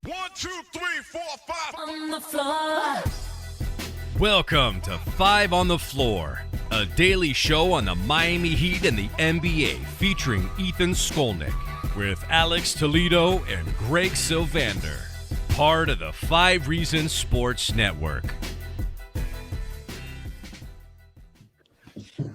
1, 2, 3, 4, 5 On the floor. Welcome to 5 on the Floor, a daily show on the Miami Heat and the NBA featuring Ethan Skolnick with Alex Toledo and Greg Sylvander, part of the 5 Reasons Sports Network.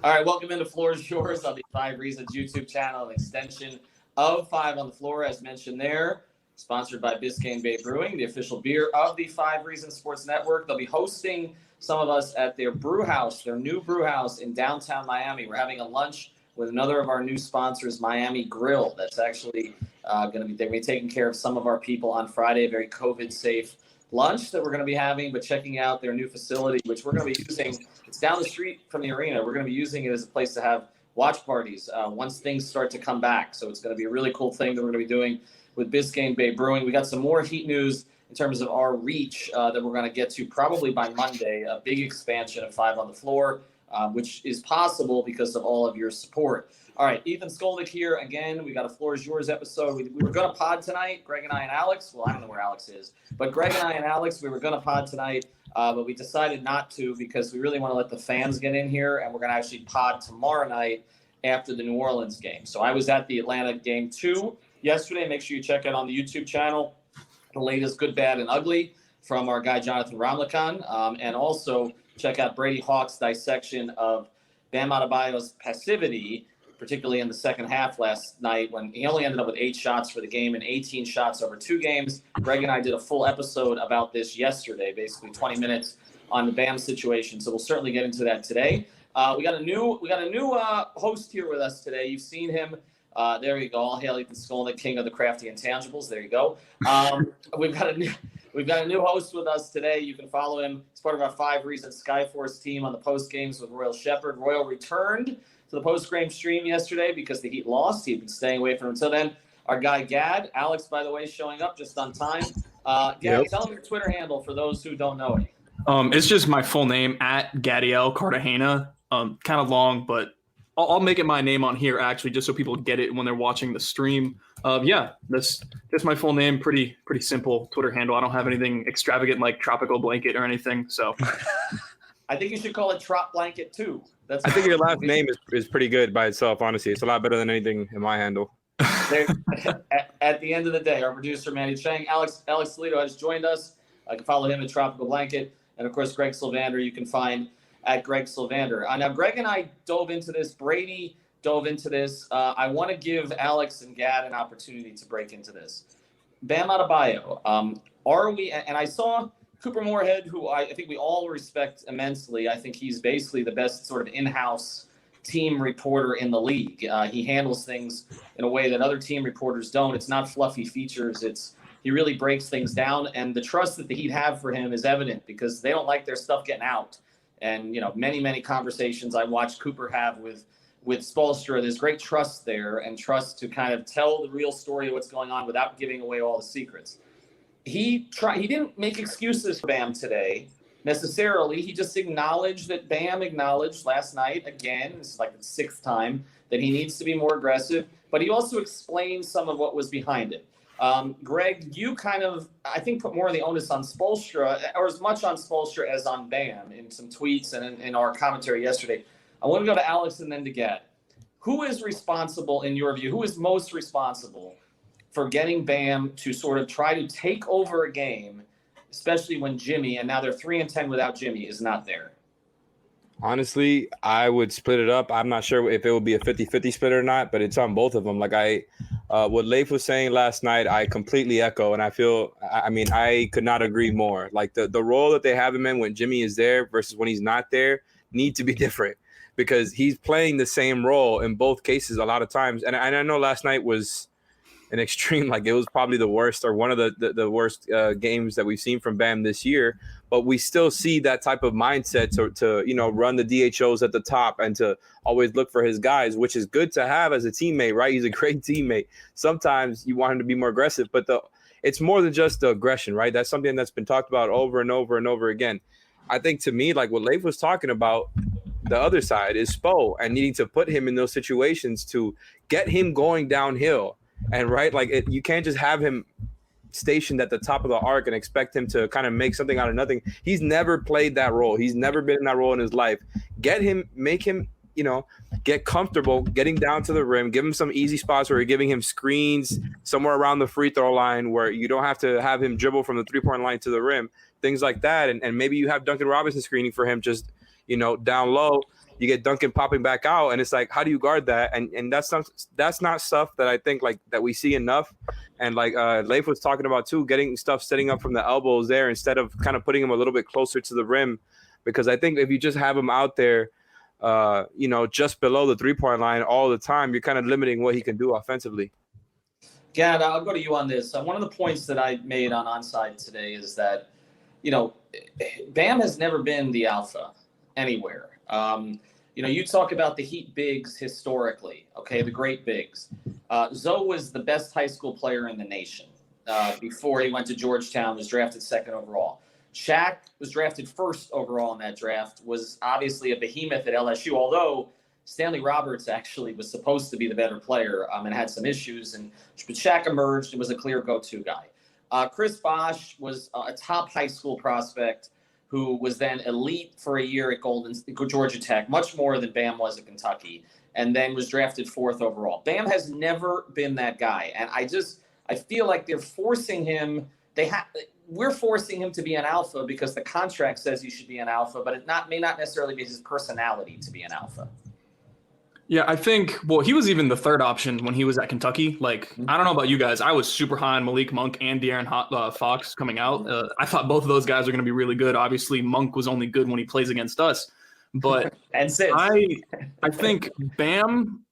All right, welcome into Floor is Yours on the 5 Reasons YouTube channel, an extension of 5 on the Floor, as mentioned there. Sponsored by Biscayne Bay Brewing, the official beer of the 5 Reasons Sports Network. They'll be hosting some of us at their brew house, their new brew house in downtown Miami. We're having a lunch with another of our new sponsors, Miami Grill. That's actually they're going to be taking care of some of our people on Friday, a very COVID-safe lunch that we're going to be having, but checking out their new facility, which we're going to be using. It's down the street from the arena. We're going to be using it as a place to have watch parties once things start to come back. So it's going to be a really cool thing that we're going to be doing with Biscayne Bay Brewing. We got some more Heat news in terms of our reach that we're going to get to probably by Monday, a big expansion of 5 on the Floor, which is possible because of all of your support. All right, Ethan Skolnick here again. We got a Floor is Yours episode. We were going to pod tonight, Greg and I and Alex. Well, I don't know where Alex is, but Greg and I and Alex, we were going to pod tonight, but we decided not to because we really want to let the fans get in here, and we're going to actually pod tomorrow night after the New Orleans game. So I was at the Atlanta game too yesterday. Make sure you check out on the YouTube channel the latest Good, Bad, and Ugly from our guy Jonathan Ramlakan, and also check out Brady Hawk's dissection of Bam Adebayo's passivity, particularly in the second half last night when he only ended up with 8 shots for the game and 18 shots over 2 games. Greg and I did a full episode about this yesterday, basically 20 minutes on the Bam situation. So we'll certainly get into that today. We got a new host here with us today. You've seen him. There you go. All hail Ethan Skolnick, king of the crafty intangibles. There you go. We've got a new host with us today. You can follow him. He's part of our 5 Reasons Skyforce team on the post games with Royal Shepherd. Royal returned to the post-game stream yesterday because the Heat lost. He'd been staying away from until then. Our guy Gad, Alex, by the way, showing up just on time. Gad, Tell him your Twitter handle for those who don't know it. It's just my full name at Gad Cartajena. Kind of long, but I'll make it my name on here actually, just so people get it when they're watching the stream. That's my full name. Pretty simple Twitter handle. I don't have anything extravagant like Tropical Blanket or anything. So I think you should call it Trop Blanket too. I think your last name is pretty good by itself, honestly. It's a lot better than anything in my handle. At the end of the day, our producer, Manny Chang, Alex Toledo has joined us. I can follow him at Tropical Blanket. And, of course, Greg Sylvander, you can find at Greg Sylvander. Now, Greg and I dove into this. Brady dove into this. I want to give Alex and Gad an opportunity to break into this. Bam Adebayo, are we – and I saw – Cooper Moorhead, who I think we all respect immensely. I think he's basically the best sort of in-house team reporter in the league. He handles things in a way that other team reporters don't. It's not fluffy features. He really breaks things down, and the trust that the Heat have for him is evident because they don't like their stuff getting out. And, many conversations I watched Cooper have with Spoelstra, there's great trust there and trust to kind of tell the real story of what's going on without giving away all the secrets. He didn't make excuses for Bam today necessarily. He just acknowledged that Bam acknowledged last night, again, this is like the 6th time, that he needs to be more aggressive. But he also explained some of what was behind it. Greg, you kind of, I think, put more of the onus on Spoelstra, or as much on Spoelstra as on Bam in some tweets and in our commentary yesterday. I want to go to Alex and then to Gad. Who is responsible, in your view, who is most responsible for getting Bam to sort of try to take over a game, especially when Jimmy, and now they're 3-10 without Jimmy, is not there? Honestly, I would split it up. I'm not sure if it would be a 50-50 split or not, but it's on both of them. Like what Leif was saying last night, I completely echo, and I could not agree more. Like the role that they have him in when Jimmy is there versus when he's not there need to be different because he's playing the same role in both cases a lot of times. And I know last night was an extreme, like it was probably the worst or one of the worst games that we've seen from Bam this year. But we still see that type of mindset to run the DHOs at the top and to always look for his guys, which is good to have as a teammate, right? He's a great teammate. Sometimes you want him to be more aggressive, but it's more than just the aggression, right? That's something that's been talked about over and over and over again. I think to me, like what Leif was talking about, the other side is Spo and needing to put him in those situations to get him going downhill. And right, like you can't just have him stationed at the top of the arc and expect him to kind of make something out of nothing. He's never played that role. He's never been in that role in his life. Make him, get comfortable getting down to the rim, give him some easy spots where you're giving him screens somewhere around the free throw line where you don't have to have him dribble from the 3-point line to the rim, things like that. And maybe you have Duncan Robinson screening for him just, down low. You get Duncan popping back out, and it's like, how do you guard that? And that's not stuff that I think like that we see enough. And like Leif was talking about too, getting stuff setting up from the elbows there instead of kind of putting him a little bit closer to the rim, because I think if you just have him out there, just below the 3-point line all the time, you're kind of limiting what he can do offensively. Gad, I'll go to you on this. One of the points that I made on Onside today is that, Bam has never been the alpha anywhere. You talk about the Heat bigs historically, okay, the great bigs. Zoe was the best high school player in the nation before he went to Georgetown, was drafted 2nd overall. Shaq was drafted 1st overall in that draft, was obviously a behemoth at LSU, although Stanley Roberts actually was supposed to be the better player and had some issues. But Shaq emerged and was a clear go-to guy. Chris Bosh was a top high school prospect who was then elite for a year at Georgia Tech, much more than Bam was at Kentucky, and then was drafted 4th overall. Bam has never been that guy, and I feel like they're forcing him. We're forcing him to be an alpha because the contract says he should be an alpha, but it may not necessarily be his personality to be an alpha. Yeah, I think, he was even the 3rd option when he was at Kentucky. Like, I don't know about you guys. I was super high on Malik Monk and De'Aaron Fox coming out. I thought both of those guys are going to be really good. Obviously, Monk was only good when he plays against us. But and since. I think Bam,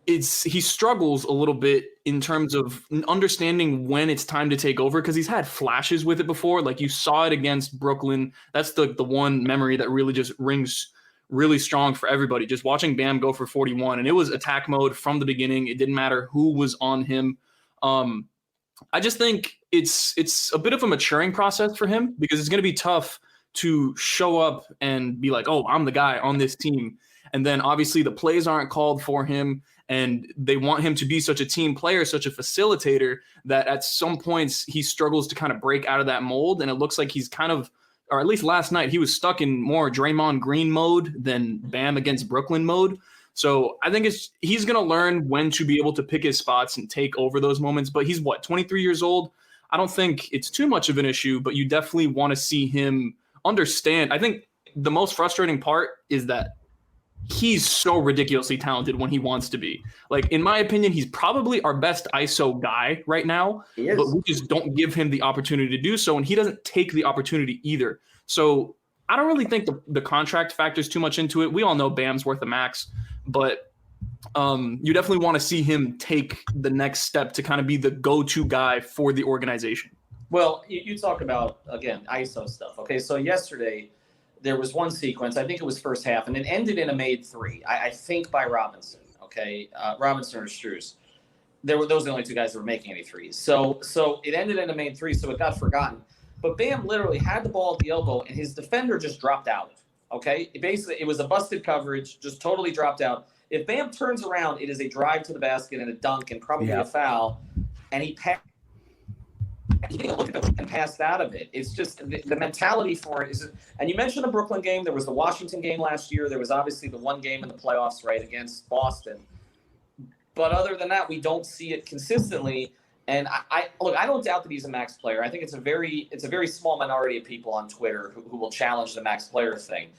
he struggles a little bit in terms of understanding when it's time to take over, because he's had flashes with it before. Like, you saw it against Brooklyn. That's the one memory that really just rings really strong for everybody. Just watching Bam go for 41, and it was attack mode from the beginning. It didn't matter who was on him. I just think it's a bit of a maturing process for him, because it's going to be tough to show up and be like, oh, I'm the guy on this team. And then obviously the plays aren't called for him, and they want him to be such a team player, such a facilitator, that at some points he struggles to kind of break out of that mold. And it looks like he's kind of, or at least last night, he was stuck in more Draymond Green mode than Bam against Brooklyn mode. So I think he's going to learn when to be able to pick his spots and take over those moments. But he's 23 years old. I don't think it's too much of an issue, but you definitely want to see him understand. I think the most frustrating part is that he's so ridiculously talented when he wants to be. Like, in my opinion, he's probably our best ISO guy right now, but we just don't give him the opportunity to do so, and he doesn't take the opportunity either. So I don't really think the contract factors too much into it. We all know Bam's worth a max, but you definitely want to see him take the next step to kind of be the go-to guy for the organization. Well, you talk about, again, ISO stuff. Okay, so yesterday there was one sequence, I think it was first half, and it ended in a made 3, I think by Robinson, okay? Robinson or Strus. Those are the only 2 guys that were making any threes. So it ended in a made 3, so it got forgotten. But Bam literally had the ball at the elbow, and his defender just dropped out, okay? It was a busted coverage, just totally dropped out. If Bam turns around, it is a drive to the basket and a dunk and probably a foul, and he passed out of it. It's just the mentality for it is, and you mentioned the Brooklyn game. There was the Washington game last year. There was obviously the one game in the playoffs, right, against Boston. But other than that, we don't see it consistently. And I don't doubt that he's a max player. I think it's a very small minority of people on Twitter who will challenge the max player thing.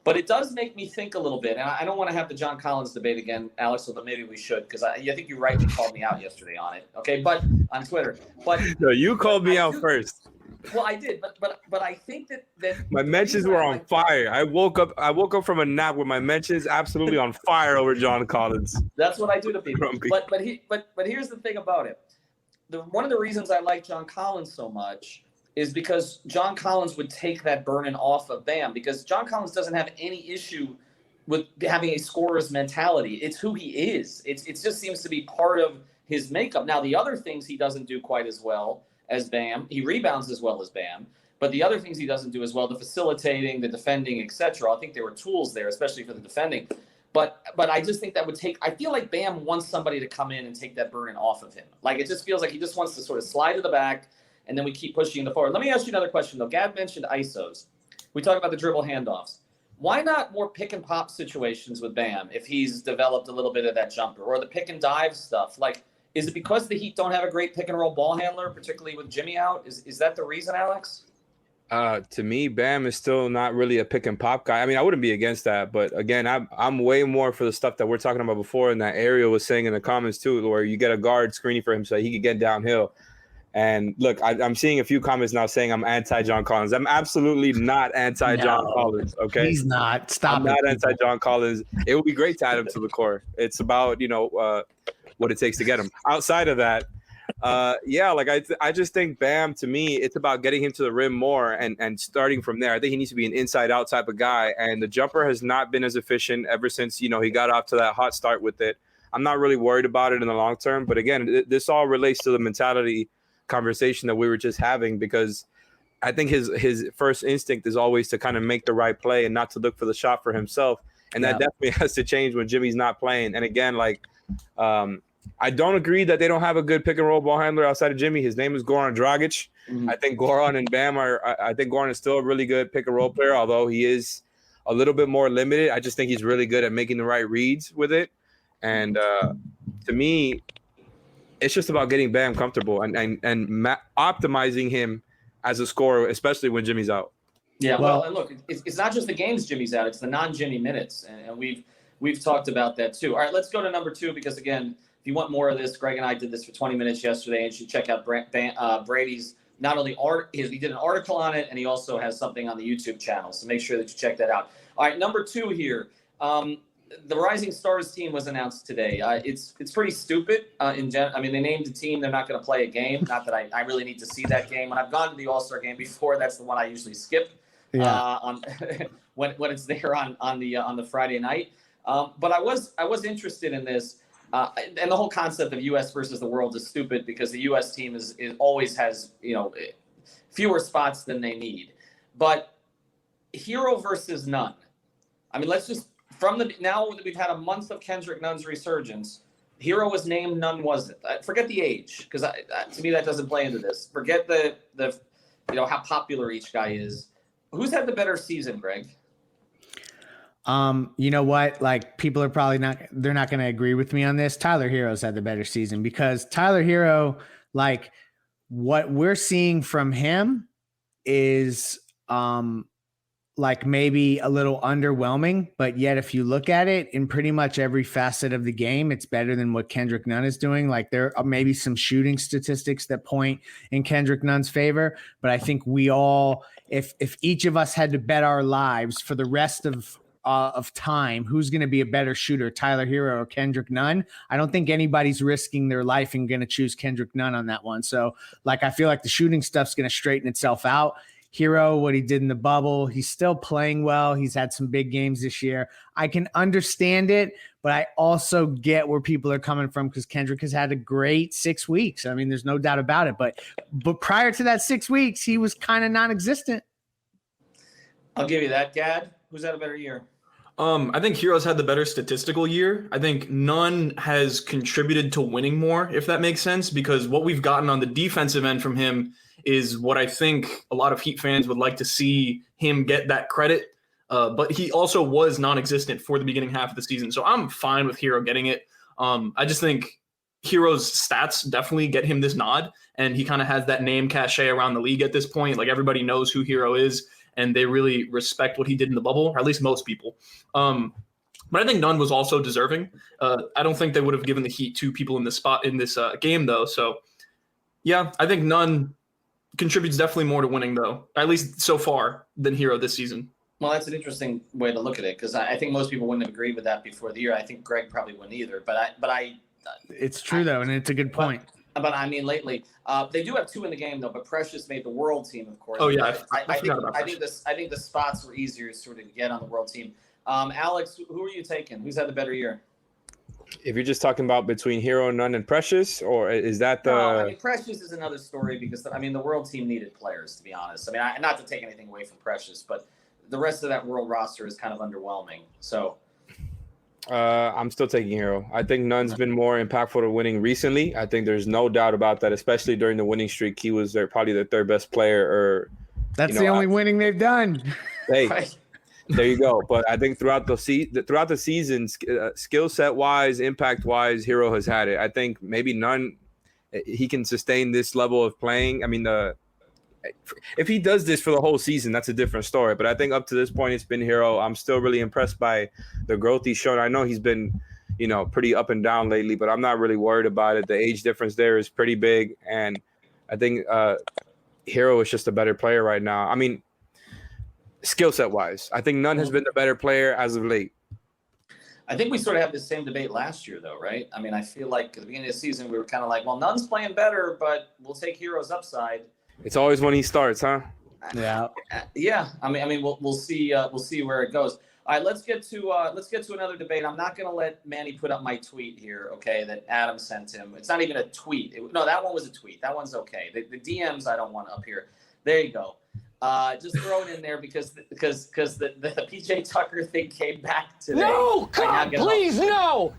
But it does make me think a little bit, and I don't want to have the John Collins debate again, Alex, but maybe we should, because I think you rightly called me out yesterday on it, okay? But on Twitter, but no, you called me out first. Well, I did, but I think that my mentions were on fire. I woke up from a nap with my mentions absolutely on fire over John Collins. That's what I do to people. But here's the thing about it. One of the reasons I like John Collins so much is because John Collins would take that burden off of Bam, because John Collins doesn't have any issue with having a scorer's mentality. It's who he is. It just seems to be part of his makeup. Now, the other things he doesn't do quite as well as Bam. He rebounds as well as Bam. But the other things he doesn't do as well, the facilitating, the defending, etc. I think there were tools there, especially for the defending. But I just think that would take – I feel like Bam wants somebody to come in and take that burden off of him. Like, it just feels like he just wants to sort of slide to the back, and then we keep pushing the forward. Let me ask you another question, though. Gad mentioned ISOs. We talk about the dribble handoffs. Why not more pick-and-pop situations with Bam if he's developed a little bit of that jumper, or the pick-and-dive stuff? Like, is it because the Heat don't have a great pick-and-roll ball handler, particularly with Jimmy out? Is that the reason, Alex? To me, Bam is still not really a pick and pop guy. I mean, I wouldn't be against that, but again, I'm way more for the stuff that we're talking about before, and that Ariel was saying in the comments too, where you get a guard screening for him so he could get downhill. And look, I'm seeing a few comments now saying I'm anti John Collins. I'm absolutely not anti John Collins. Okay, he's not. Stop. I'm not anti John Collins. It would be great to add him to the core. It's about what it takes to get him. Outside of that. I just think Bam, to me, it's about getting him to the rim more and starting from there. I think he needs to be an inside out type of guy, and the jumper has not been as efficient ever since he got off to that hot start with it. I'm not really worried about it in the long term, but again, this all relates to the mentality conversation that we were just having, because I think his first instinct is always to kind of make the right play and not to look for the shot for himself, and that definitely has to change when Jimmy's not playing. And again, I don't agree that they don't have a good pick and roll ball handler outside of Jimmy. His name is Goran Dragic. Mm-hmm. I think Goran and Bam I think Goran is still a really good pick and roll player, although he is a little bit more limited. I just think he's really good at making the right reads with it. And to me, it's just about getting Bam comfortable and optimizing him as a scorer, especially when Jimmy's out. Yeah, well, and look, it's not just the games Jimmy's out; it's the non-Jimmy minutes, and we've talked about that too. All right, let's go to number 2, because again, if you want more of this, Greg and I did this for 20 minutes yesterday, and you should check out Brady's not only he did an article on it, and he also has something on the YouTube channel. So make sure that you check that out. All right, number 2 here. The Rising Stars team was announced today. It's pretty stupid. They named a team. They're not going to play a game. Not that I really need to see that game. When I've gone to the All-Star game before, that's the one I usually skip. On when it's there on the Friday night. But I was interested in this. And the whole concept of U.S. versus the world is stupid, because the U.S. team is always has fewer spots than they need. But hero versus none. I mean, let's just now that we've had a month of Kendrick Nunn's resurgence, hero was named, none wasn't. Forget the age, because to me that doesn't play into this. Forget the how popular each guy is. Who's had the better season, Greg? You know what? Like, people are probably they're not going to agree with me on this. Tyler Hero's had the better season, because Tyler Hero, like, what we're seeing from him is, like, maybe a little underwhelming, but yet if you look at it in pretty much every facet of the game, it's better than what Kendrick Nunn is doing. Like, there are maybe some shooting statistics that point in Kendrick Nunn's favor, but I think we all, if each of us had to bet our lives for the rest of time, who's going to be a better shooter, Tyler Hero or Kendrick Nunn, I don't think anybody's risking their life and going to choose Kendrick Nunn on that one. So, like, I feel like the shooting stuff's going to straighten itself out. Hero, what he did in the bubble, he's still playing well. He's had some big games this year. I can understand it, but I also get where people are coming from, because Kendrick has had a great 6 weeks. I mean, there's no doubt about it. But prior to that 6 weeks, he was kind of non-existent. I'll give you that, Gad. Who's had a better year? I think Hero's had the better statistical year. I think Nunn has contributed to winning more, if that makes sense, because what we've gotten on the defensive end from him is what I think a lot of Heat fans would like to see him get that credit. But he also was non-existent for the beginning half of the season. So I'm fine with Hero getting it. I just think Hero's stats definitely get him this nod, and he kind of has that name cachet around the league at this point. Like, everybody knows who Hero is, and they really respect what he did in the bubble, or at least most people. But I think Nunn was also deserving. I don't think they would have given the Heat 2 people in this spot in this game, though. So, yeah, I think Nunn contributes definitely more to winning, though, at least so far, than Hero this season. Well, that's an interesting way to look at it, because I think most people wouldn't have agreed with that before the year. I think Greg probably wouldn't either. But it's true, though, and it's a good point. But I mean, lately, they do have 2 in the game, though. But Precious made the world team, of course. Oh yeah, I think the spots were easier to sort of get on the world team. Alex, who are you taking? Who's had the better year? If you're just talking about between Hero, Nunn, and Precious, or is that the? No, I mean, Precious is another story, because the world team needed players, to be honest. I mean, not to take anything away from Precious, but the rest of that world roster is kind of underwhelming. So, I'm still taking Hero. I think Nunn's been more impactful to winning recently. I think there's no doubt about that, especially during the winning streak. He was probably the third best player. Or That's the only winning they've done. Hey, Right. there you go. But I think throughout the season, skill set wise, impact wise, Hero has had it. I think maybe Nunn, he can sustain this level of playing. I mean, if he does this for the whole season, that's a different story. But I think up to this point, it's been Hero. I'm still really impressed by the growth he's shown. I know he's been, pretty up and down lately, but I'm not really worried about it. The age difference there is pretty big. And I think Hero is just a better player right now. I mean, skill set wise, I think Nunn has been the better player as of late. I think we sort of have the same debate last year, though, right? I mean, I feel like at the beginning of the season, we were kind of like, well, Nunn's playing better, but we'll take Hero's upside. It's always when he starts, huh? Yeah. Yeah. I mean, we'll see. We'll see where it goes. All right, let's get to another debate. I'm not going to let Manny put up my tweet here, okay? That Adam sent him. It's not even a tweet. No, that one was a tweet. That one's okay. The DMs I don't want up here. There you go. Just throw it in there because the PJ Tucker thing came back today. No, God, please, no.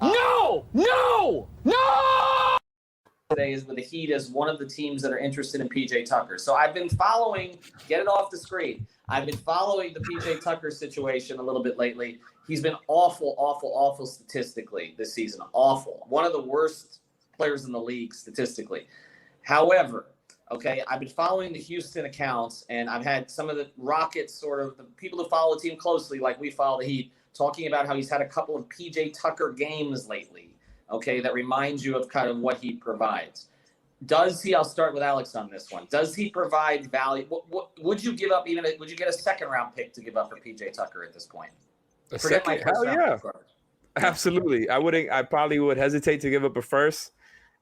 Today is with the Heat as one of the teams that are interested in PJ Tucker. So I've been following, get it off the screen. I've been following the PJ Tucker situation a little bit lately. He's been awful statistically this season. Awful. One of the worst players in the league statistically. However, okay, I've been following the Houston accounts, and I've had some of the Rockets, sort of the people who follow the team closely, like we follow the Heat, talking about how he's had a couple of PJ Tucker games lately. Okay, that reminds you of kind of what he provides. I'll start with Alex on this one. Does he provide value? What would you give up would you get a second round pick to give up for PJ Tucker at this point? Hell yeah. Absolutely. I probably would hesitate to give up a first.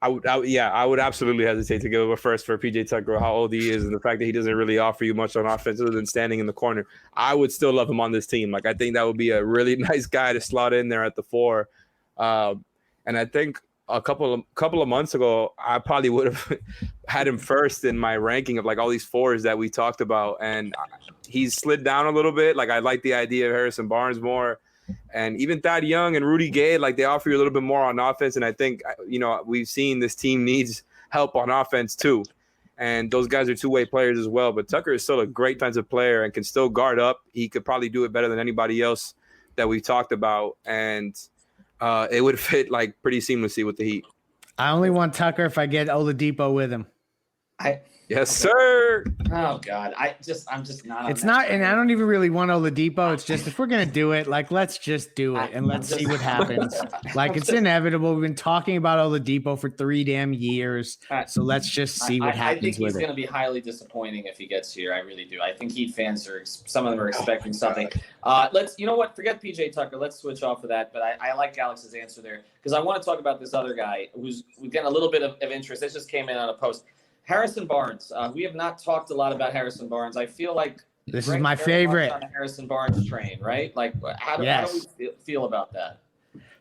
I would absolutely hesitate to give up a first for PJ Tucker, how old he is, and the fact that he doesn't really offer you much on offense other than standing in the corner. I would still love him on this team. Like, I think that would be a really nice guy to slot in there at the 4. And I think a couple of months ago, I probably would have had him first in my ranking of like all these 4s that we talked about. And he's slid down a little bit. Like, I like the idea of Harrison Barnes more. And even Thad Young and Rudy Gay, like, they offer you a little bit more on offense. And I think, we've seen this team needs help on offense too. And those guys are two-way players as well. But Tucker is still a great defensive player and can still guard up. He could probably do it better than anybody else that we've talked about. And it would fit like pretty seamlessly with the Heat. I only want Tucker if I get Oladipo with him. Yes, sir. Oh God, I'm just not. It's not, and I don't even really want Oladipo. It's just if we're gonna do it, like, let's just do it and let's see what happens. Like, it's inevitable. We've been talking about Oladipo for 3 damn years, so let's just see what happens. I think he's with going to be highly disappointing if he gets here. I really do. I think Heat fans some of them are expecting something. You know what? Forget PJ Tucker. Let's switch off of that. But I like Alex's answer there because I want to talk about this other guy who's getting a little bit of interest. This just came in on a post. Harrison Barnes. We have not talked a lot about Harrison Barnes. I feel like this is my favorite on the Harrison Barnes train, right? Like, how do we feel about that?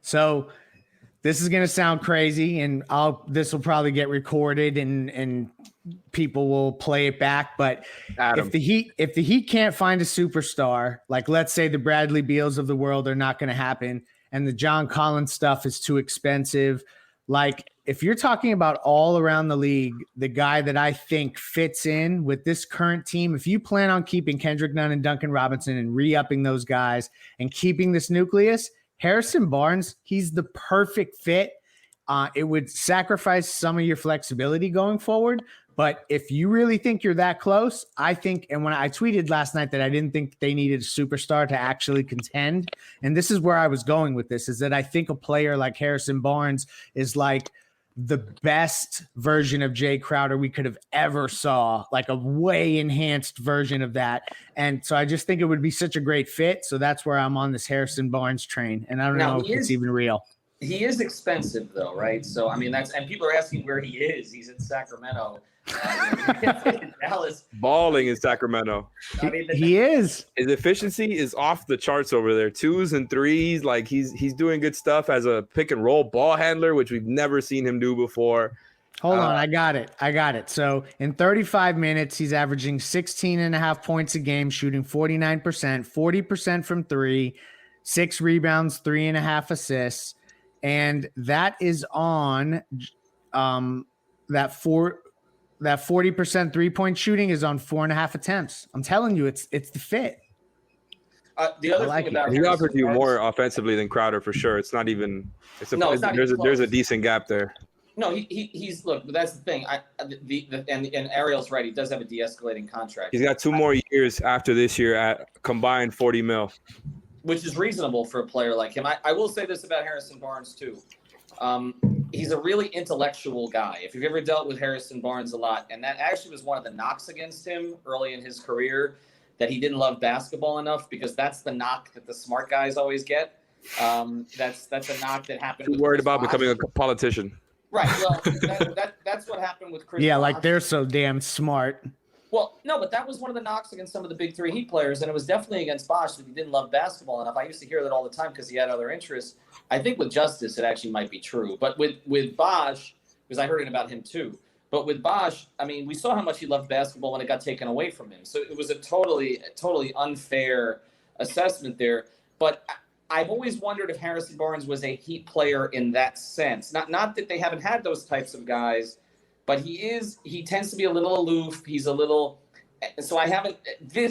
So this is going to sound crazy, and this will probably get recorded and people will play it back. But if the Heat can't find a superstar, like let's say the Bradley Beals of the world are not going to happen, and the John Collins stuff is too expensive, like, if you're talking about all around the league, the guy that I think fits in with this current team, if you plan on keeping Kendrick Nunn and Duncan Robinson and re-upping those guys and keeping this nucleus, Harrison Barnes, he's the perfect fit. It would sacrifice some of your flexibility going forward. But if you really think you're that close, I think, and when I tweeted last night that I didn't think they needed a superstar to actually contend, and this is where I was going with this, is that I think a player like Harrison Barnes is like the best version of Jae Crowder we could have ever saw, like a way enhanced version of that. And so I just think it would be such a great fit. So that's where I'm on this Harrison Barnes train. And I don't know if it's even real. He is expensive though, right? So, I mean, and people are asking where he is. He's in Sacramento. In Dallas. Balling in Sacramento. He is. His efficiency is off the charts over there. 2s and 3s. Like, he's doing good stuff as a pick and roll ball handler, which we've never seen him do before. Hold on. I got it. So in 35 minutes, he's averaging 16.5 points a game, shooting 49%, 40% from 3, 6 rebounds, 3.5 assists. And that is on that 40% 3-point shooting is on 4.5 attempts. I'm telling you, it's the fit. The other thing about he offers you Barnes, more offensively than Crowder for sure. It's not even. It's not even there's a decent gap there. No, he's look. But that's the thing. And Ariel's right. He does have a de-escalating contract. He's got 2 more years after this year at combined $40 million, which is reasonable for a player like him. I will say this about Harrison Barnes too. He's a really intellectual guy. If you've ever dealt with Harrison Barnes a lot, and that actually was one of the knocks against him early in his career, that he didn't love basketball enough, because that's the knock that the smart guys always get. That's a knock that happened. Too worried about becoming a politician. Right. Well, that's what happened with Chris. Yeah, Bosh. like they're so damn smart. Well, no, but that was one of the knocks against some of the big 3 Heat players, and it was definitely against Bosh that he didn't love basketball enough. I used to hear that all the time because he had other interests. I think with Justice, it actually might be true. But with Bosh, because I heard it about him too, but with Bosh, I mean, we saw how much he loved basketball when it got taken away from him. So it was a totally unfair assessment there. But I've always wondered if Harrison Barnes was a Heat player in that sense. Not that they haven't had those types of guys, but he tends to be a little aloof. He's a little, so I haven't,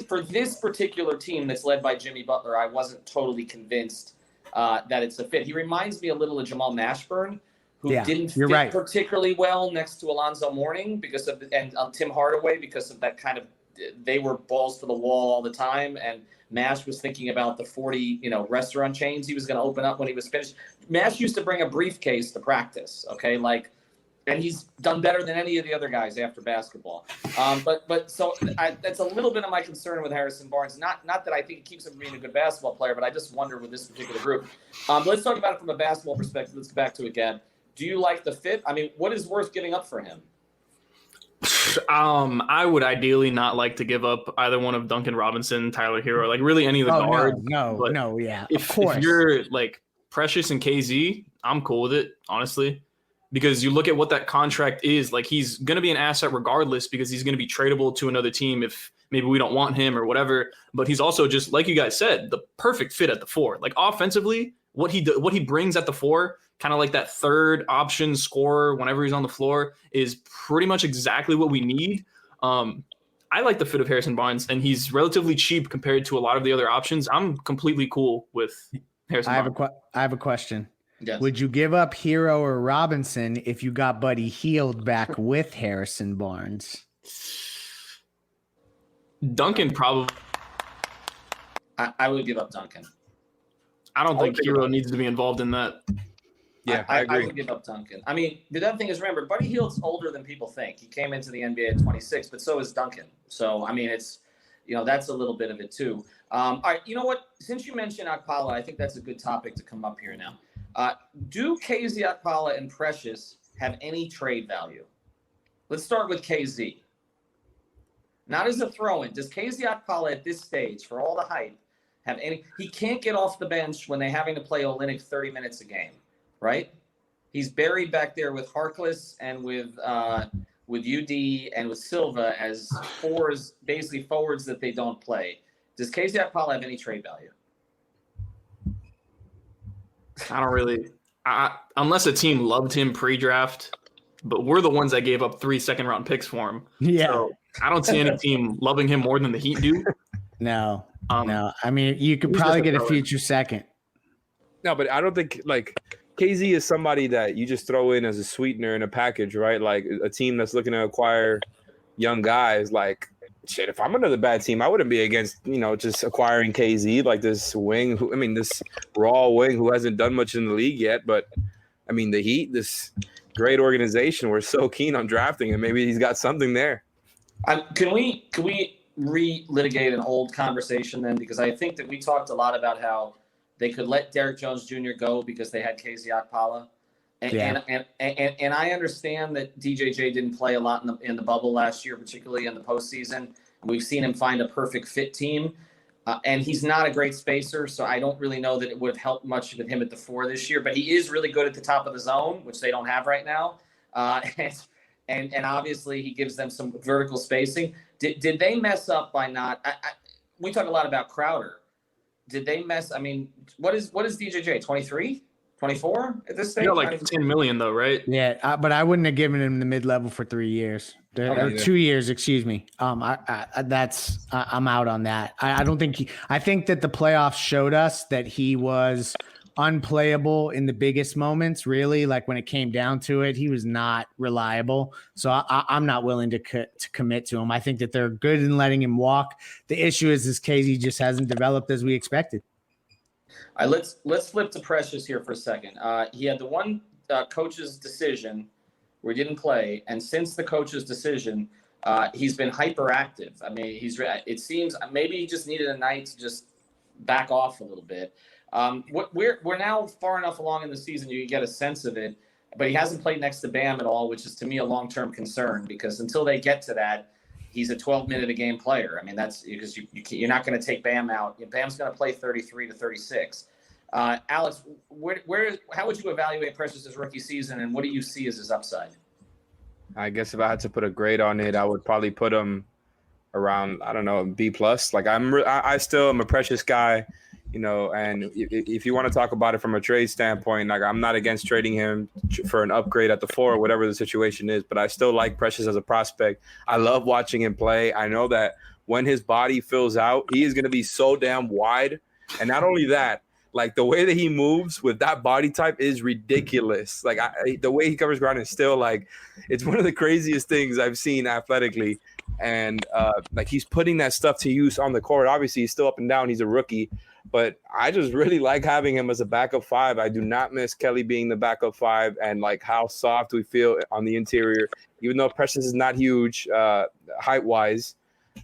for this particular team that's led by Jimmy Butler, I wasn't totally convinced that it's a fit. He reminds me a little of Jamal Mashburn, who didn't fit particularly well next to Alonzo Mourning and Tim Hardaway because of that kind of, they were balls to the wall all the time. And Mash was thinking about the 40, restaurant chains he was going to open up when he was finished. Mash used to bring a briefcase to practice. Okay. And he's done better than any of the other guys after basketball. So that's a little bit of my concern with Harrison Barnes. Not that I think it keeps him from being a good basketball player, but I just wonder with this particular group. Let's talk about it from a basketball perspective. Let's get back to it again. Do you like the fit? I mean, what is worth giving up for him? I would ideally not like to give up either one of Duncan Robinson, Tyler Hero, like really any of the guards. Of course. If you're like Precious and KZ, I'm cool with it, honestly. Because you look at what that contract is, like he's going to be an asset regardless because he's going to be tradable to another team if maybe we don't want him or whatever. But he's also just, like you guys said, the perfect fit at the 4. Like offensively, what he brings at the 4, kind of like that third option scorer whenever he's on the floor, is pretty much exactly what we need. I like the fit of Harrison Barnes, and he's relatively cheap compared to a lot of the other options. I'm completely cool with Harrison Barnes. I have a question. Yes. Would you give up Hero or Robinson if you got Buddy Hield back with Harrison Barnes? Duncan probably. I would give up Duncan. I don't think Hero needs to be involved in that. Yeah, I agree. I would give up Duncan. I mean, the other thing is, remember, Buddy Hield's older than people think. He came into the NBA at 26, but so is Duncan. So, I mean, it's, that's a little bit of it too. All right, you know what? Since you mentioned Akpala, I think that's a good topic to come up here now. Do KZ Akpala and Precious have any trade value? Let's start with KZ. Not as a throw-in. Does KZ Akpala at this stage, for all the hype, have any? He can't get off the bench when they're having to play Olynyk 30 minutes a game, right? He's buried back there with Harkless and with UD and with Silva as basically forwards that they don't play. Does KZ Akpala have any trade value? I don't really, unless a team loved him pre-draft, but we're the ones that gave up 3 second-round picks for him. Yeah. So I don't see any team loving him more than the Heat do. No. I mean, you could probably get a future second. No, but I don't think KZ is somebody that you just throw in as a sweetener in a package, right? Like a team that's looking to acquire young guys. Like, shit, if I'm another bad team, I wouldn't be against, just acquiring KZ, like this wing. This raw wing who hasn't done much in the league yet. But, I mean, the Heat, this great organization, we're so keen on drafting him. Maybe he's got something there. Can we re-litigate an old conversation then? Because I think that we talked a lot about how they could let Derrick Jones Jr. go because they had KZ Akpala. And I understand that DJJ didn't play a lot in the bubble last year, particularly in the postseason. We've seen him find a perfect fit team, and he's not a great spacer, so I don't really know that it would have helped much with him at the 4 this year. But he is really good at the top of the zone, which they don't have right now, and obviously he gives them some vertical spacing. Did they mess up by not? We talk a lot about Crowder. did they mess? I mean, what is DJJ? 23, 24 at this stage? Yeah, like 10 million though, right? Yeah, but I wouldn't have given him the mid-level for 3 years. Or 2 years, excuse me. I'm out on that. I don't think I think that the playoffs showed us that he was unplayable in the biggest moments. Really, like when it came down to it, he was not reliable. So I'm not willing to commit to him. I think that they're good in letting him walk. The issue is KZ just hasn't developed as we expected. All right, let's flip to Precious here for a second. He had the one coach's decision where he didn't play, and since the coach's decision, he's been hyperactive. I mean, it seems maybe he just needed a night to just back off a little bit. We're now far enough along in the season you can get a sense of it, but he hasn't played next to Bam at all, which is to me a long-term concern because until they get to that, he's a 12-minute-a-game player. I mean, that's because you're not going to take Bam out. Bam's going to play 33 to 36. Alex, how would you evaluate Precious's rookie season, and what do you see as his upside? I guess if I had to put a grade on it, I would probably put him around, I don't know, B+. Like I still am a Precious guy, you know, and if you want to talk about it from a trade standpoint, like I'm not against trading him for an upgrade at the 4 or whatever the situation is, but I still like Precious as a prospect. I love watching him play. I know that when his body fills out, he is going to be so damn wide. And not only that, like the way that he moves with that body type is ridiculous. Like the way he covers ground is still like, it's one of the craziest things I've seen athletically. And like he's putting that stuff to use on the court. Obviously he's still up and down. He's a rookie, but I just really like having him as a backup 5. I do not miss Kelly being the backup 5 and like how soft we feel on the interior, even though Precious is not huge height wise.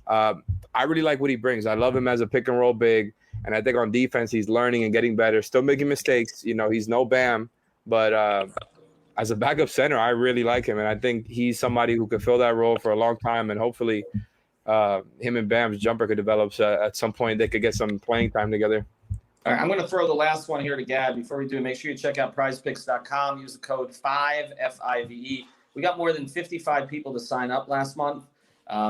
I really like what he brings. I love him as a pick and roll big. And I think on defense, he's learning and getting better, still making mistakes. You know, he's no Bam, but as a backup center, I really like him. And I think he's somebody who could fill that role for a long time. And hopefully him and Bam's jumper could develop. So at some point, they could get some playing time together. All right, I'm going to throw the last one here to Gad. Before we do, make sure you check out prizepicks.com. Use the code 5, F-I-V-E. We got more than 55 people to sign up last month.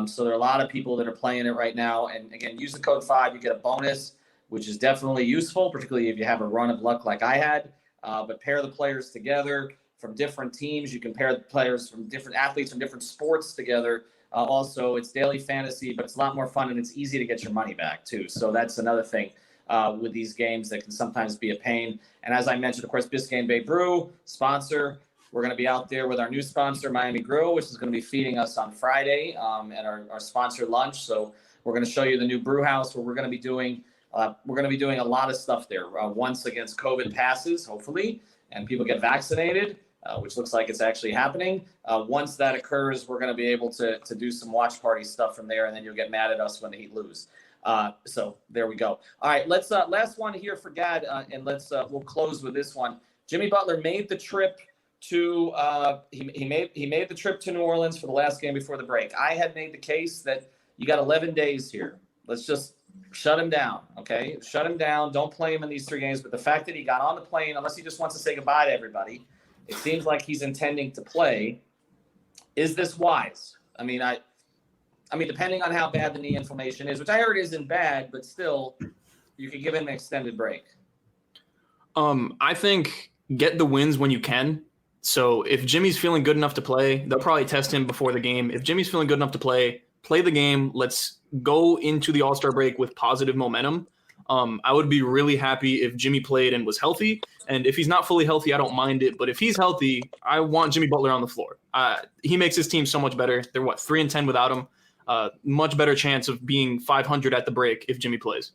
So there are a lot of people that are playing it right now. And again, use the code 5. You get a bonus, which is definitely useful, particularly if you have a run of luck like I had. But pair the players together from different teams. You can pair the players from different athletes from different sports together. Also, it's daily fantasy, but it's a lot more fun, and it's easy to get your money back, too. So that's another thing with these games that can sometimes be a pain. And as I mentioned, of course, Biscayne Bay Brew, sponsor. We're going to be out there with our new sponsor, Miami Grill, which is going to be feeding us on Friday at our sponsor lunch. So we're going to show you the new brew house where we're going to be doing a lot of stuff there. Once against COVID passes, hopefully, and people get vaccinated, which looks like it's actually happening. Once that occurs, we're going to be able to do some watch party stuff from there, and then you'll get mad at us when the Heat lose. So there we go. All right, let's last one here for Gad, and we'll close with this one. Jimmy Butler made the trip to he made the trip to New Orleans for the last game before the break. I had made the case that you got 11 days here. Let's just shut him down, okay? Shut him down. Don't play him in these 3 games. But the fact that he got on the plane, unless he just wants to say goodbye to everybody, it seems like he's intending to play. Is this wise? I mean, depending on how bad the knee inflammation is, which I heard isn't bad, but still, you could give him an extended break. I think get the wins when you can. So if Jimmy's feeling good enough to play, they'll probably test him before the game. If Jimmy's feeling good enough to play the game. Let's go into the All-Star break with positive momentum. I would be really happy if Jimmy played and was healthy. And if he's not fully healthy, I don't mind it. But if he's healthy, I want Jimmy Butler on the floor. He makes his team so much better. They're 3-10 without him. Much better chance of being 500 at the break if Jimmy plays.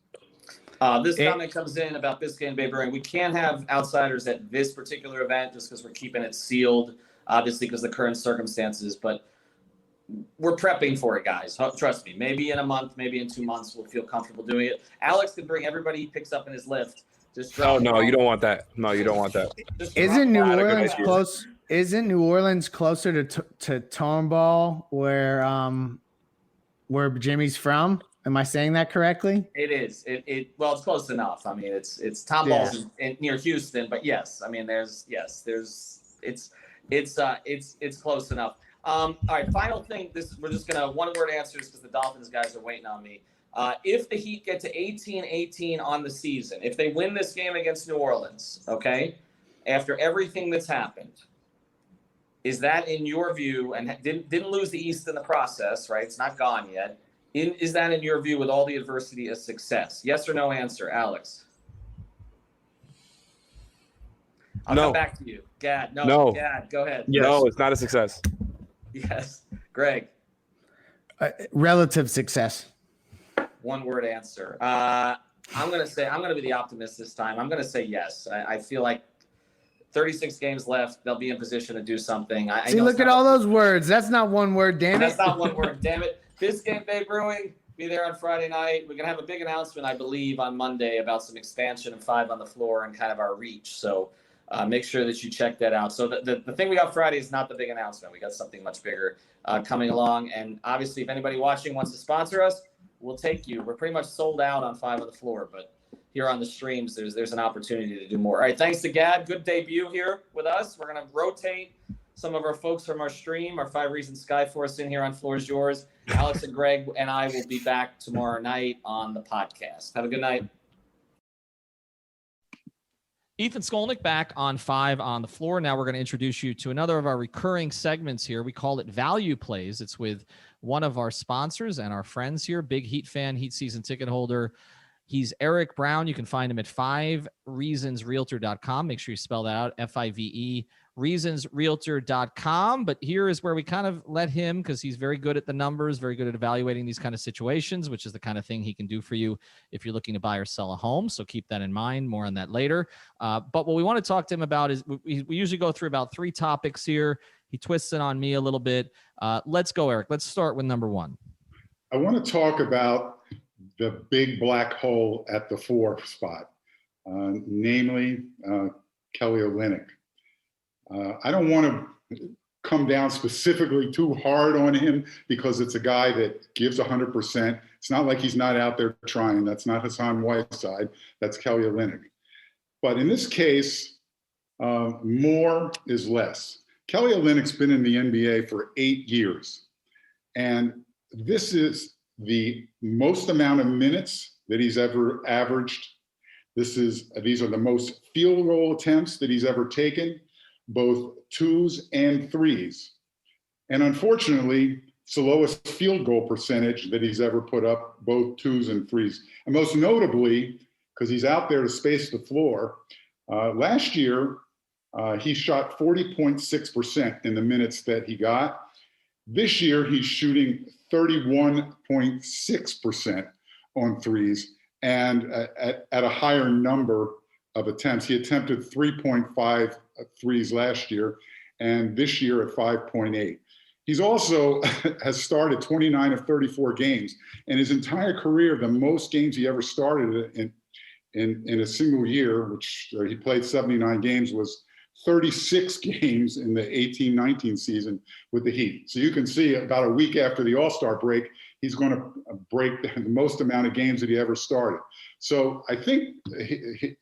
This comment comes in about Biscayne Bay Brewing. We can't have outsiders at this particular event just because we're keeping it sealed, obviously because of the current circumstances. But we're prepping for it, guys. Trust me. Maybe in a month, maybe in 2 months, we'll feel comfortable doing it. Alex could bring everybody he picks up in his lift. Oh, no, you don't want that. No, you don't want that. Isn't New Orleans close? Isn't New Orleans closer to Tomball, where Jimmy's from? Am I saying that correctly? It is. Well, it's close enough. I mean, it's Tomball's near Houston, but yes. I mean, it's close enough. All right, final thing. We're just gonna one-word answers because the Dolphins guys are waiting on me. If the Heat get to 18-18 on the season, if they win this game against New Orleans, okay, after everything that's happened, is that in your view, and didn't lose the East in the process, right? It's not gone yet. Is that in your view, with all the adversity, a success? Yes or no answer, Alex? I'll come back to you. Gad, no. Gad, go ahead. Yes. No, it's not a success. Yes. Greg? Relative success. One-word answer. I'm going to be the optimist this time. I'm going to say yes. I feel like 36 games left. They'll be in position to do something. See, look at all those words. That's not one word, damn it. That's not one word, damn it. Biscayne Bay Brewing, be there on Friday night. We're going to have a big announcement, I believe, on Monday about some expansion of 5 on the floor and kind of our reach. So make sure that you check that out. So the thing we got Friday is not the big announcement. We got something much bigger coming along. And obviously, if anybody watching wants to sponsor us, we'll take you. We're pretty much sold out on 5 on the floor, but here on the streams, there's an opportunity to do more. All right, thanks to Gad. Good debut here with us. We're going to rotate some of our folks from our stream, our 5 Reasons Skyforce in here on Floor is Yours. Alex and Greg and I will be back tomorrow night on the podcast. Have a good night. Ethan Skolnick back on 5 on the Floor. Now we're going to introduce you to another of our recurring segments here. We call it Value Plays. It's with one of our sponsors and our friends here, big Heat fan, Heat season ticket holder. He's Eric Brown. You can find him at 5reasonsrealtor.com. Make sure you spell that out, F-I-V-E, reasonsrealtor.com. But here is where we kind of let him, because he's very good at the numbers, very good at evaluating these kind of situations, which is the kind of thing he can do for you if you're looking to buy or sell a home. So keep that in mind. More on that later. But what we want to talk to him about is we usually go through about 3 topics here. He twists it on me a little bit. Let's go, Eric. Let's start with number 1. I want to talk about the big black hole at the 4 spot, namely Kelly Olynyk. I don't want to come down specifically too hard on him because it's a guy that gives 100%. It's not like he's not out there trying. That's not Hassan Whiteside. That's Kelly Olynyk. But in this case, more is less. Kelly Olynyk's been in the NBA for 8 years. And this is the most amount of minutes that he's ever averaged. These are the most field goal attempts that he's ever taken, both 2s and 3s. And unfortunately, it's the lowest field goal percentage that he's ever put up, both 2s and 3s. And most notably, because he's out there to space the floor, last year, he shot 40.6% in the minutes that he got. This year, he's shooting 31.6% on 3s and at a higher number of attempts. He attempted 3.5 threes last year, and this year at 5.8. He's also has started 29 of 34 games. In his entire career, the most games he ever started in a single year, which he played 79 games, was 36 games in the 18-19 season with the Heat. So you can see about a week after the All-Star break, he's going to break the most amount of games that he ever started. So I think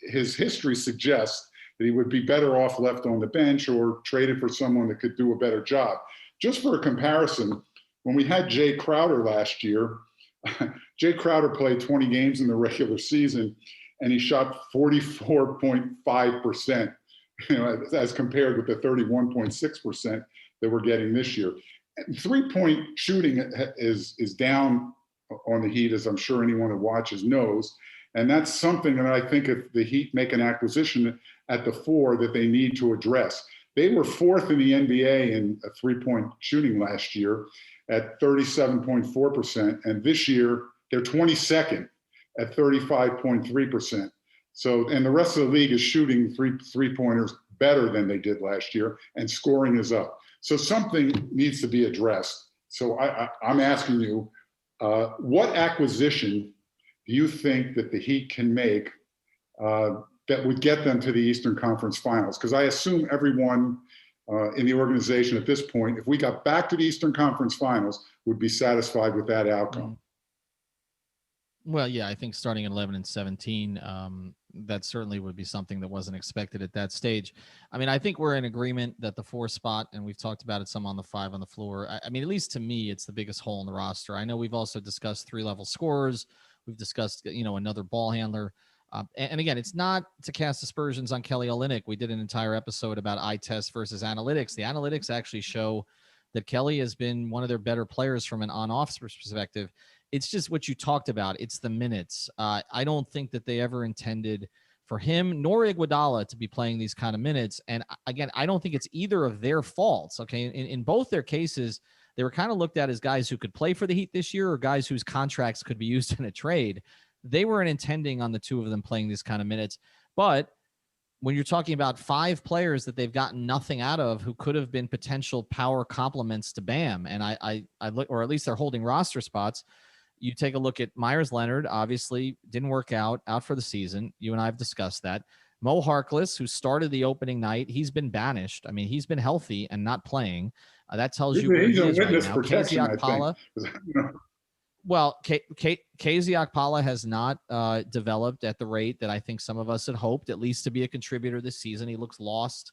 his history suggests that he would be better off left on the bench or traded for someone that could do a better job. Just for a comparison, when we had Jae Crowder last year, Jae Crowder played 20 games in the regular season, and he shot 44.5%. As compared with the 31.6% that we're getting this year. 3-point shooting is down on the Heat, as I'm sure anyone who watches knows. And that's something that I think if the Heat make an acquisition at the 4 that they need to address. They were 4th in the NBA in 3-point shooting last year at 37.4%. And this year, they're 22nd at 35.3%. So, and the rest of the league is shooting three-pointers better than they did last year, and scoring is up. So something needs to be addressed. So I'm asking you, what acquisition do you think that the Heat can make that would get them to the Eastern Conference Finals? Because I assume everyone in the organization at this point, if we got back to the Eastern Conference Finals, would be satisfied with that outcome. Well, yeah, I think starting at 11 and 17, that certainly would be something that wasn't expected at that stage. I mean, I think we're in agreement that the 4 spot, and we've talked about it some on the 5 on the floor. I mean, at least to me, it's the biggest hole in the roster. I know we've also discussed 3-level scorers. We've discussed, another ball handler. And again, it's not to cast aspersions on Kelly Olynyk. We did an entire episode about eye test versus analytics. The analytics actually show that Kelly has been one of their better players from an on-off perspective. It's just what you talked about. It's the minutes. I don't think that they ever intended for him nor Iguodala to be playing these kind of minutes. And again, I don't think it's either of their faults. Okay. In both their cases, they were kind of looked at as guys who could play for the Heat this year or guys whose contracts could be used in a trade. They weren't intending on the 2 of them playing these kind of minutes. But when you're talking about 5 players that they've gotten nothing out of who could have been potential power complements to Bam, and I look, or at least they're holding roster spots. You take a look at Myers Leonard, obviously didn't work out for the season. You and I have discussed that. Mo Harkless, who started the opening night, he's been banished. I mean, he's been healthy and not playing. That tells you where he is right now. KZ Okpala. Well, KZ Okpala has not developed at the rate that I think some of us had hoped, at least to be a contributor this season. He looks lost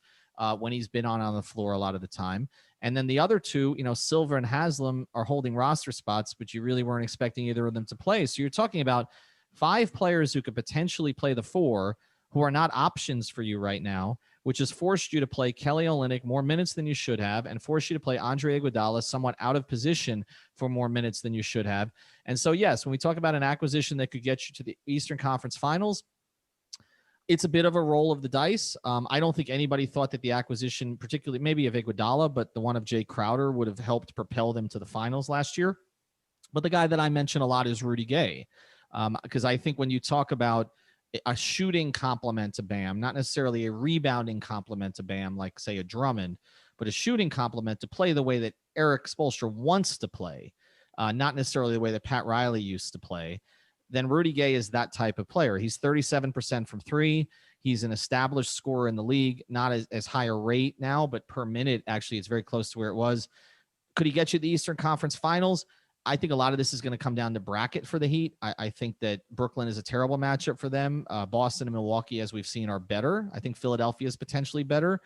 when he's been on the floor a lot of the time. And then the other 2, Silver and Haslam are holding roster spots, but you really weren't expecting either of them to play. So you're talking about 5 players who could potentially play the 4 who are not options for you right now, which has forced you to play Kelly Olynyk more minutes than you should have and forced you to play Andre Iguodala somewhat out of position for more minutes than you should have. And so, yes, when we talk about an acquisition that could get you to the Eastern Conference Finals, it's a bit of a roll of the dice. I don't think anybody thought that the acquisition, particularly maybe of Iguodala, but the one of Jae Crowder would have helped propel them to the finals last year. But the guy that I mention a lot is Rudy Gay, because I think when you talk about a shooting complement to Bam, not necessarily a rebounding complement to Bam, like say a Drummond, but a shooting complement to play the way that Eric Spoelstra wants to play, not necessarily the way that Pat Riley used to play, then Rudy Gay is that type of player. He's 37% from 3. He's an established scorer in the league, not as high a rate now, but per minute, actually, it's very close to where it was. Could he get you the Eastern Conference Finals? I think a lot of this is going to come down to bracket for the Heat. I think that Brooklyn is a terrible matchup for them. Boston and Milwaukee, as we've seen, are better. I think Philadelphia is potentially better.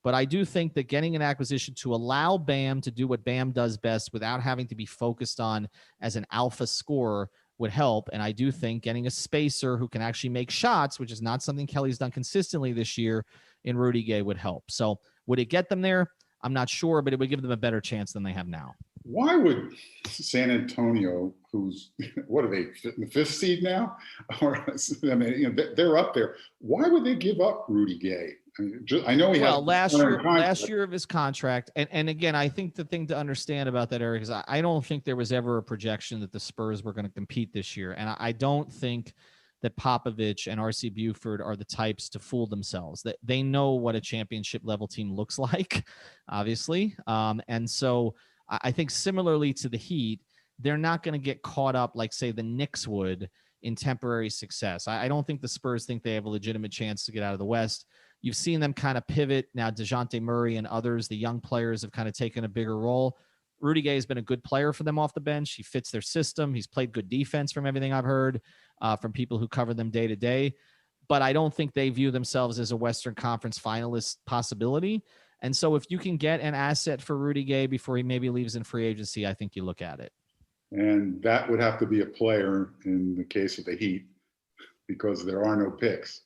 But I do think that getting an acquisition to allow Bam to do what Bam does best without having to be focused on as an alpha scorer would help. And I do think getting a spacer who can actually make shots, which is not something Kelly's done consistently this year, in Rudy Gay would help. So would it get them there? I'm not sure, but it would give them a better chance than they have now. Why would San Antonio, who's, what are they, the 5th seed now? Or, I mean, they're up there. Why would they give up Rudy Gay? I know he has last year of his contract. And again, I think the thing to understand about that, Eric, is I don't think there was ever a projection that the Spurs were going to compete this year. And I don't think that Popovich and RC Buford are the types to fool themselves. That they know what a championship level team looks like, obviously. And so I think similarly to the Heat, they're not going to get caught up like, say, the Knicks would in temporary success. I don't think the Spurs think they have a legitimate chance to get out of the West. You've seen them kind of pivot. Now, DeJounte Murray and others, the young players, have kind of taken a bigger role. Rudy Gay has been a good player for them off the bench. He fits their system. He's played good defense from everything I've heard from people who cover them day to day. But I don't think they view themselves as a Western Conference finalist possibility. And so if you can get an asset for Rudy Gay before he maybe leaves in free agency, I think you look at it. And that would have to be a player in the case of the Heat because there are no picks.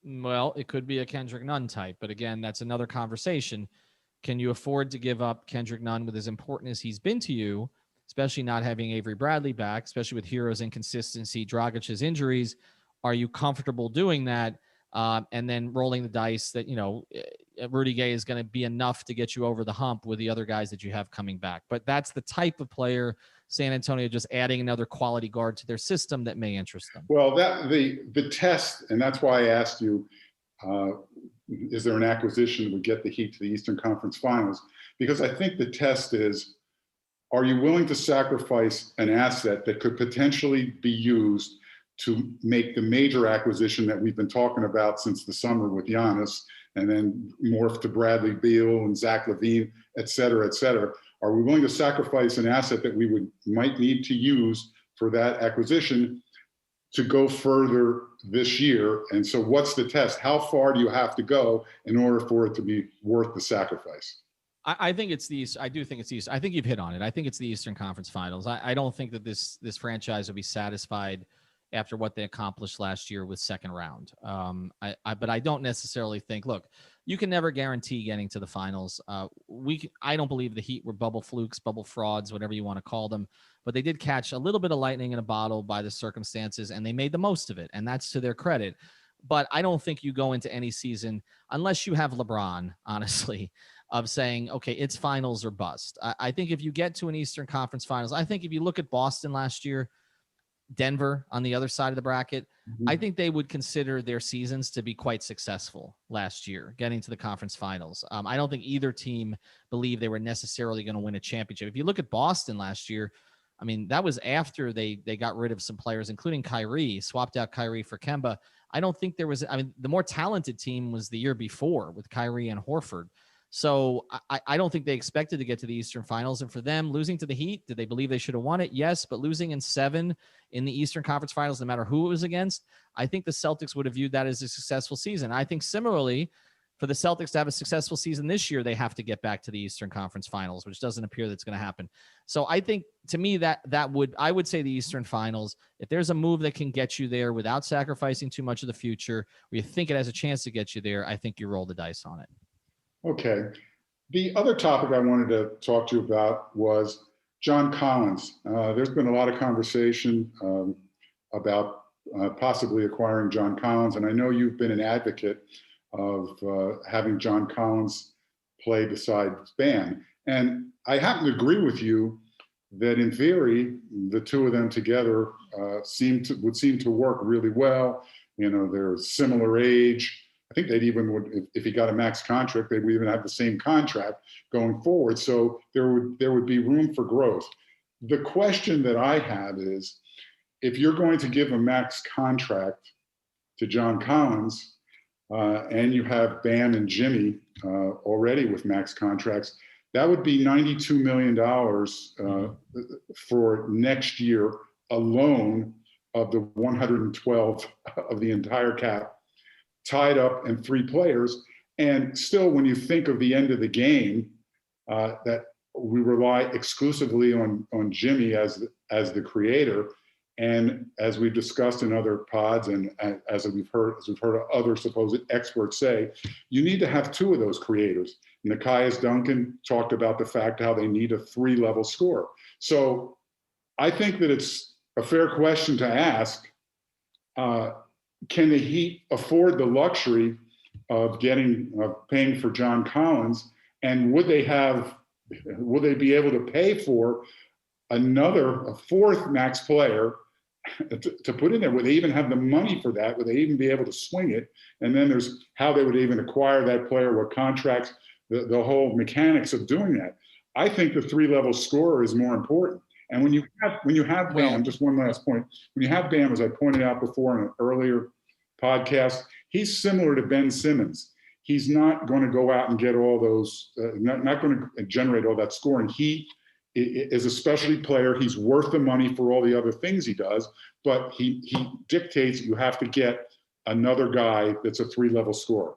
Well, it could be a Kendrick Nunn type, but again, that's another conversation. Can you afford to give up Kendrick Nunn with as important as he's been to you, especially not having Avery Bradley back, especially with Hero's inconsistency, Dragic's injuries? Are you comfortable doing that? And then rolling the dice that, Rudy Gay is going to be enough to get you over the hump with the other guys that you have coming back. But that's the type of player San Antonio just adding another quality guard to their system that may interest them. Well, the test, and that's why I asked you, is there an acquisition that would get the Heat to the Eastern Conference Finals? Because I think the test is, are you willing to sacrifice an asset that could potentially be used to make the major acquisition that we've been talking about since the summer with Giannis, and then morph to Bradley Beal and Zach LaVine, et cetera, et cetera? Are we willing to sacrifice an asset that we might need to use for that acquisition to go further this year. And so what's the test? How far do you have to go in order for it to be worth the sacrifice? I think it's the. I do think it's the. I think you've hit on it. I think it's the Eastern Conference Finals. I don't think that this franchise will be satisfied after what they accomplished last year with second round. But I don't necessarily think. Look, you can never guarantee getting to the finals. I don't believe the Heat were bubble flukes, bubble frauds, whatever you want to call them. But they did catch a little bit of lightning in a bottle by the circumstances, and they made the most of it, and that's to their credit. But I don't think you go into any season unless you have LeBron, honestly, of saying, okay, it's finals or bust. I think if you get to an Eastern Conference Finals, I think if you look at Boston last year, Denver on the other side of the bracket, I think they would consider their seasons to be quite successful last year, getting to the conference finals. I don't think either team believed they were necessarily going to win a championship. If you look at Boston last year, I mean, that was after they got rid of some players, including Kyrie, swapped out Kyrie for Kemba. I don't think there was, I mean, the more talented team was the year before with Kyrie and Horford. So I don't think they expected to get to the Eastern Finals. And for them, losing to the Heat, did they believe they should have won it? Yes, but losing in 7 in the Eastern Conference Finals, no matter who it was against, I think the Celtics would have viewed that as a successful season. I think similarly, for the Celtics to have a successful season this year, they have to get back to the Eastern Conference Finals, which doesn't appear that's going to happen. So I think, to me, I would say the Eastern Finals. If there's a move that can get you there without sacrificing too much of the future, or you think it has a chance to get you there, I think you roll the dice on it. Okay. The other topic I wanted to talk to you about was John Collins. There's been a lot of conversation about possibly acquiring John Collins, and I know you've been an advocate of having John Collins play beside Bam. And I happen to agree with you that in theory, the two of them together would seem to work really well. You know, they're similar age. I think they'd even if he got a max contract, they would even have the same contract going forward. So there would be room for growth. The question that I have is, if you're going to give a max contract to John Collins, and you have Bam and Jimmy already with max contracts, that would be $92 million for next year alone of the 112 of the entire cap, tied up in 3 players. And still, when you think of the end of the game, that we rely exclusively on Jimmy as the creator. And as we've discussed in other pods, and as we've heard other supposed experts say, you need to have 2 of those creators. Nekias Duncan talked about the fact how they need a 3-level scorer. So I think that it's a fair question to ask. Can the Heat afford the luxury of paying for John Collins? And would they be able to pay for a 4th max player to put in there? Would they even have the money for that? Would they even be able to swing it? And then there's how they would even acquire that player, what contracts, the whole mechanics of doing that. I think the 3-level scorer is more important. And when you have Bam, just one last point, when you have Bam, as I pointed out before in an earlier podcast, he's similar to Ben Simmons. He's not going to go out and get all those, not going to generate all that scoring. He is a specialty player. He's worth the money for all the other things he does, but he dictates you have to get another guy that's a 3-level scorer.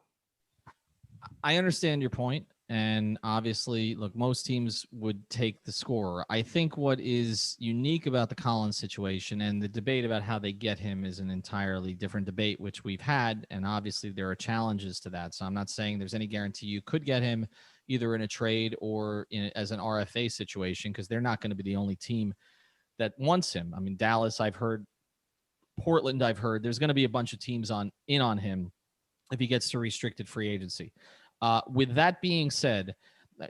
I understand your point. And obviously, look, most teams would take the scorer. I think what is unique about the Collins situation, and the debate about how they get him is an entirely different debate, which we've had. And obviously there are challenges to that. So I'm not saying there's any guarantee you could get him either in a trade or as an RFA situation, because they're not going to be the only team that wants him. I mean, Dallas, I've heard, Portland, I've heard, there's going to be a bunch of teams in on him if he gets to restricted free agency. With that being said,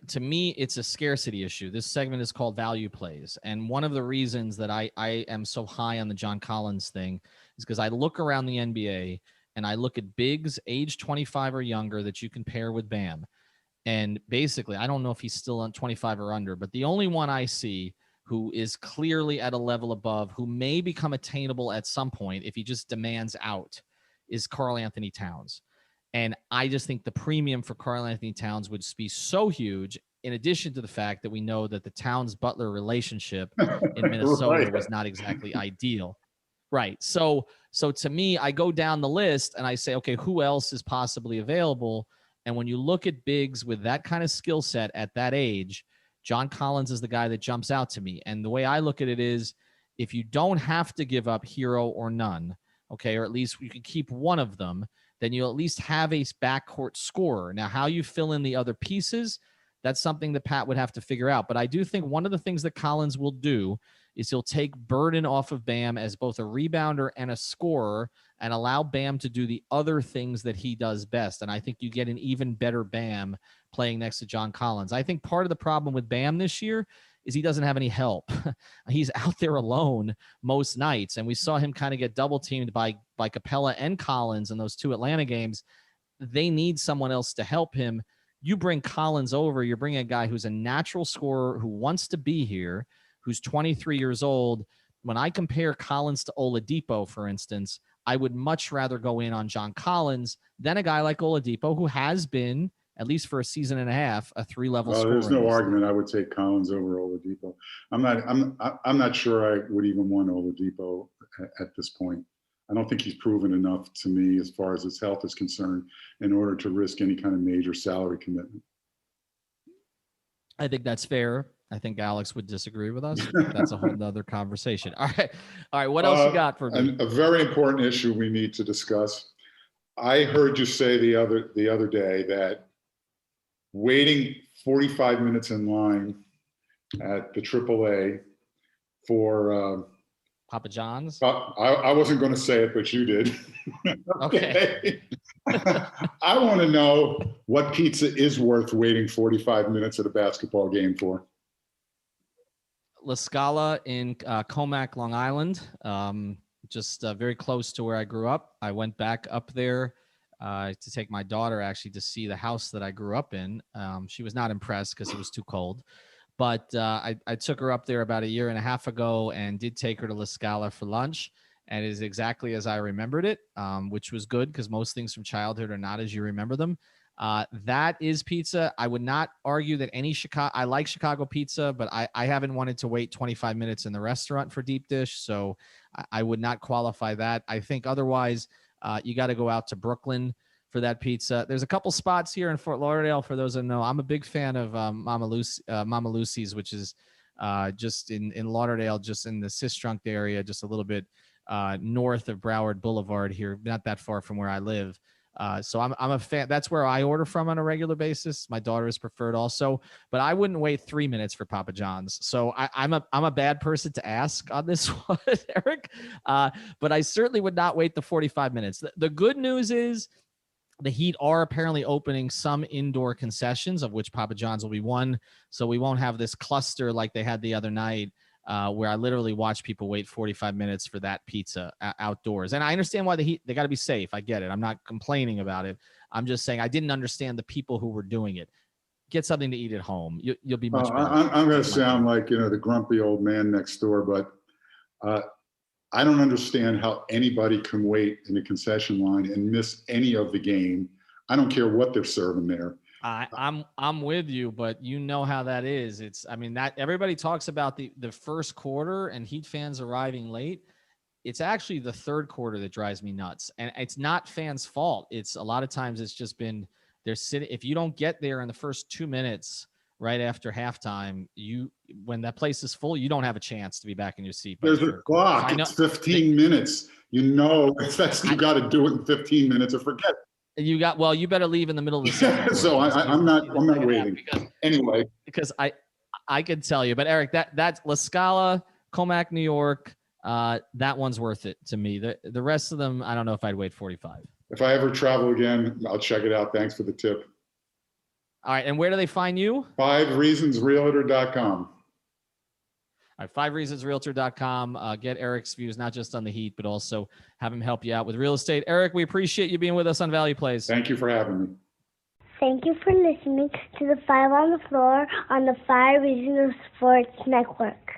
to me, it's a scarcity issue. This segment is called Value Plays. And one of the reasons that I am so high on the John Collins thing is because I look around the NBA and I look at bigs age 25 or younger that you can pair with Bam. And basically, I don't know if he's still on 25 or under, but the only one I see who is clearly at a level above, who may become attainable at some point if he just demands out, is Karl Anthony Towns. And I just think the premium for Karl Anthony Towns would be so huge, in addition to the fact that we know that the Towns-Butler relationship in Minnesota was not exactly ideal. Right. So to me, I go down the list and I say, okay, who else is possibly available? And when you look at bigs with that kind of skill set at that age, John Collins is the guy that jumps out to me. And the way I look at it is, if you don't have to give up Hero or none, okay, or at least you can keep one of them, then you'll at least have a backcourt scorer. Now, how you fill in the other pieces, that's something that Pat would have to figure out. But I do think one of the things that Collins will do is he'll take burden off of Bam as both a rebounder and a scorer and allow Bam to do the other things that he does best. And I think you get an even better Bam playing next to John Collins. I think part of the problem with Bam this year is he doesn't have any help. He's out there alone most nights. And we saw him kind of get double teamed by Capella and Collins in those 2 Atlanta games. They need someone else to help him. You bring Collins over, you're bringing a guy who's a natural scorer who wants to be here, who's 23 years old. When I compare Collins to Oladipo, for instance, I would much rather go in on John Collins than a guy like Oladipo, who has been, at least for a season and a half, a 3-level scorer. There's no argument. I would take Collins over Oladipo. I'm not sure I would even want Oladipo at this point. I don't think he's proven enough to me as far as his health is concerned in order to risk any kind of major salary commitment. I think that's fair. I think Alex would disagree with us. That's a whole nother conversation. All right. What else you got for me? A very important issue we need to discuss. I heard you say the other day that waiting 45 minutes in line at the AAA for Papa John's. I wasn't going to say it, but you did. Okay. I want to know what pizza is worth waiting 45 minutes at a basketball game for. La Scala in Comac, Long Island, just very close to where I grew up. I went back up there to take my daughter actually to see the house that I grew up in. She was not impressed because it was too cold. But I took her up there about a year and a half ago and did take her to La Scala for lunch. And it is exactly as I remembered it, which was good because most things from childhood are not as you remember them. That is pizza. I would not argue that I like Chicago pizza, but I haven't wanted to wait 25 minutes in the restaurant for deep dish. So I would not qualify that. I think otherwise you got to go out to Brooklyn for that pizza. There's a couple spots here in Fort Lauderdale. For those that know, I'm a big fan of Mama Lucy's, which is just in Lauderdale, just in the Sistrunk area, just a little bit north of Broward Boulevard here, not that far from where I live. So I'm a fan. That's where I order from on a regular basis. My daughter is preferred also, but I wouldn't wait 3 minutes for Papa John's. So I'm a bad person to ask on this one, Eric. But I certainly would not wait the 45 minutes. The good news is the Heat are apparently opening some indoor concessions, of which Papa John's will be one. So we won't have this cluster like they had the other night, where I literally watch people wait 45 minutes for that pizza outdoors. And I understand why the Heat, they got to be safe. I get it. I'm not complaining about it. I'm just saying I didn't understand the people who were doing it. Get something to eat at home. You'll be much better. I'm going to sound like, the grumpy old man next door, but I don't understand how anybody can wait in the concession line and miss any of the game. I don't care what they're serving there. I'm with you, but you know how that is. That everybody talks about the first quarter and Heat fans arriving late. It's actually the third quarter that drives me nuts. And it's not fans' fault. It's a lot of times it's just been they're sitting. If you don't get there in the first 2 minutes right after halftime, when that place is full, you don't have a chance to be back in your seat. There's a clock. It's 15 minutes. You got to do it in 15 minutes or forget it. You better leave in the middle of the second. So I'm not waiting. Anyway, because I could tell you, but Eric, that's La Scala, Comac, New York. That one's worth it to me. The rest of them, I don't know if I'd wait 45. If I ever travel again, I'll check it out. Thanks for the tip. All right. And where do they find you? 5reasonsrealtor.com. All right, 5reasonsrealtor.com. Get Eric's views, not just on the Heat, but also have him help you out with real estate. Eric, we appreciate you being with us on Value Plays. Thank you for having me. Thank you for listening to the 5 on the Floor on the 5 Reasons Sports Network.